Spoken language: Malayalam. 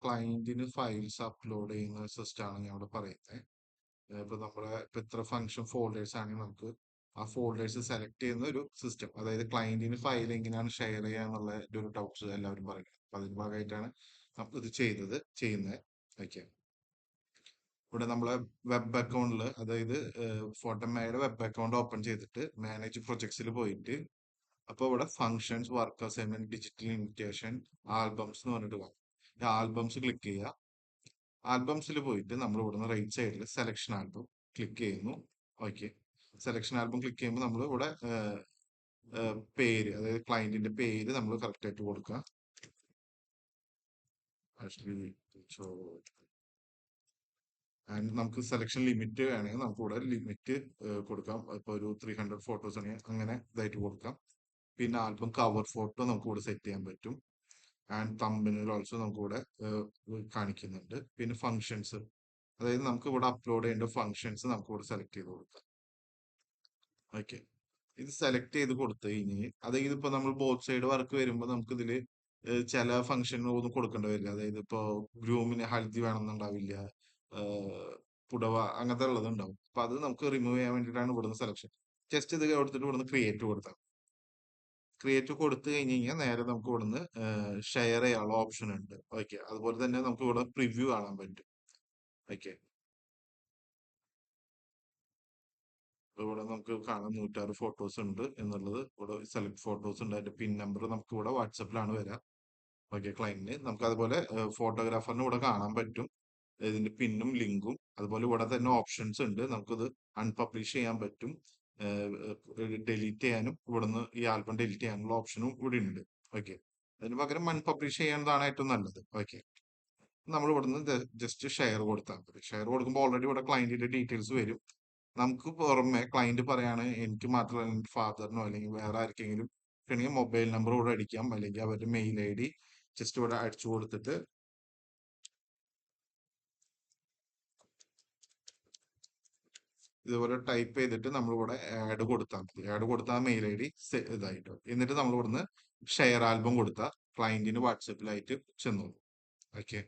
ക്ലയന്റിന് ഫയൽസ് അപ്ലോഡ് ചെയ്യുന്ന സിസ്റ്റമാണ് ഞാൻ ഇവിടെ പറയുന്നത്. ഇപ്പൊ നമ്മുടെ ഇപ്പൊ ഇത്ര ഫംഗ്ഷൻ ഫോൾഡേഴ്സ് ആണെങ്കിൽ നമുക്ക് ആ ഫോൾഡേഴ്സ് സെലക്ട് ചെയ്യുന്ന ഒരു സിസ്റ്റം, അതായത് ക്ലയന്റിന് ഫയൽ എങ്ങനെയാണ് ഷെയർ ചെയ്യുക എന്നുള്ള ഒരു ഡൗട്ട്സ് എല്ലാവരും പറയുന്നത്. അപ്പൊ അതിന്റെ ഭാഗമായിട്ടാണ് നമ്മൾ ഇത് ചെയ്യുന്നത്. ഓക്കെ, ഇവിടെ നമ്മളെ വെബ് അക്കൗണ്ടിൽ, അതായത് ഫോട്ടോമയുടെ വെബ് അക്കൗണ്ട് ഓപ്പൺ ചെയ്തിട്ട് മാനേജ് പ്രൊജക്ട്സിൽ പോയിട്ട് അപ്പൊ ഇവിടെ functions, work assignment, digital invitation, albums എന്ന് പറഞ്ഞിട്ട് കാണും. ഈ ആൽബംസ് ക്ലിക്ക് ചെയ്യുക. ആൽബംസിൽ പോയിട്ട് നമ്മൾ ഇവിടുന്ന് റൈറ്റ് സൈഡിൽ സെലക്ഷൻ ആൽബം ക്ലിക്ക് ചെയ്യുന്നു. ഓക്കെ, സെലക്ഷൻ ആൽബം ക്ലിക്ക് ചെയ്യുമ്പോൾ നമ്മൾ ഇവിടെ പേര്, അതായത് ക്ലയന്റിന്റെ പേര് നമ്മൾ കറക്റ്റ് ആയിട്ട് കൊടുക്കുക. ആൻഡ് നമുക്ക് സെലക്ഷൻ ലിമിറ്റ് വേണമെങ്കിൽ നമുക്ക് ഇവിടെ ലിമിറ്റ് കൊടുക്കാം. ഇപ്പൊ ഒരു 300 ഫോട്ടോസ് ആണെങ്കിൽ അങ്ങനെ ഇതായിട്ട് കൊടുക്കാം. പിന്നെ ആൽബം കവർ ഫോട്ടോ നമുക്ക് ഇവിടെ സെറ്റ് ചെയ്യാൻ പറ്റും. ആൻഡ് തമ്പനിൽ ഓൾസോ നമുക്ക് ഇവിടെ കാണിക്കുന്നുണ്ട്. പിന്നെ ഫങ്ഷൻസ്, അതായത് നമുക്ക് ഇവിടെ അപ്ലോഡ് ചെയ്യേണ്ട ഫങ്ഷൻസ് നമുക്ക് ഇവിടെ സെലക്ട് ചെയ്ത് കൊടുക്കാം. ഓക്കെ, ഇത് സെലക്ട് ചെയ്ത് കൊടുത്തു കഴിഞ്ഞ്, അതായത് ഇപ്പൊ നമ്മൾ ബോത്ത് സൈഡ് വർക്ക് വരുമ്പോൾ നമുക്ക് ഇതില് ചില ഫംഗ്ഷന് ഒന്നും കൊടുക്കേണ്ടി വരില്ല. അതായത് ഇപ്പോ ഗ്രൂമിന് ഹൽദി വേണമെന്നുണ്ടാവില്ല, പുടവ അങ്ങനത്തെ ഉള്ളത് ഉണ്ടാവും. അപ്പൊ അത് നമുക്ക് റിമൂവ് ചെയ്യാൻ വേണ്ടിയിട്ടാണ് ഇവിടുന്ന് സെലക്ഷൻ. ജസ്റ്റ് ഇത് കൊടുത്തിട്ട് ഇവിടുന്ന് ക്രിയേറ്റ് കൊടുത്താൽ, ക്രിയേറ്റ് കൊടുത്തു കഴിഞ്ഞ് കഴിഞ്ഞാൽ നേരെ നമുക്ക് ഇവിടുന്ന് ഷെയർ ചെയ്യാനുള്ള ഓപ്ഷൻ ഉണ്ട്. ഓക്കെ, അതുപോലെ തന്നെ നമുക്ക് ഇവിടെ പ്രിവ്യൂ കാണാൻ പറ്റും. ഓക്കെ, ഇവിടെ നമുക്ക് കാണാം 106 ഫോട്ടോസ് ഉണ്ട് എന്നുള്ളത്. ഇവിടെ സെലക്ട് ഫോട്ടോസ് ഉണ്ട്, അതിന്റെ പിൻ നമ്പർ നമുക്ക് ഇവിടെ വാട്സപ്പിലാണ് വരാം. ഓക്കെ, ക്ലയന്റിന് നമുക്ക് അതുപോലെ ഫോട്ടോഗ്രാഫറിന് ഇവിടെ കാണാൻ പറ്റും ഇതിന്റെ പിന്നും ലിങ്കും. അതുപോലെ ഇവിടെ തന്നെ ഓപ്ഷൻസ് ഉണ്ട്, നമുക്കിത് അൺപബ്ലിഷ് ചെയ്യാൻ പറ്റും, ഡിലീറ്റ് ചെയ്യാനും ഇവിടുന്ന് ഈ ആൽബം ഡിലീറ്റ് ചെയ്യാനുള്ള ഓപ്ഷനും ഇവിടെ ഉണ്ട്. ഓക്കെ, അതിന് പകരം അൺപബ്ലിഷ് ചെയ്യുന്നതാണ് ഏറ്റവും നല്ലത്. ഓക്കെ, നമ്മൾ ഇവിടുന്ന് ജസ്റ്റ് ഷെയർ കൊടുത്താൽ മതി. ഷെയർ കൊടുക്കുമ്പോൾ ഓൾറെഡി ഇവിടെ ക്ലയന്റിന്റെ ഡീറ്റെയിൽസ് വരും. നമുക്ക് പുറമെ ക്ലയന്റ് പറയാണ് എനിക്ക് മാത്രമല്ല എൻ്റെ ഫാദറിനോ അല്ലെങ്കിൽ വേറെ ആർക്കെങ്കിലും വേണമെങ്കിൽ മൊബൈൽ നമ്പർ ഇവിടെ അടിക്കാം, അല്ലെങ്കിൽ അവരുടെ മെയിൽ ID ജസ്റ്റ് ഇവിടെ അടിച്ചു കൊടുത്തിട്ട് ഇതുപോലെ ടൈപ്പ് ചെയ്തിട്ട് നമ്മളിവിടെ ആഡ് കൊടുത്താൽ മതി. ആഡ് കൊടുത്താൽ മെയിൽ ID ഇതായിട്ട്, എന്നിട്ട് നമ്മൾ ഇവിടുന്ന് ഷെയർ ആൽബം കൊടുത്താൽ ക്ലയന്റിന് വാട്സപ്പിലായിട്ട് ചെന്നോളൂ. ഓക്കെ.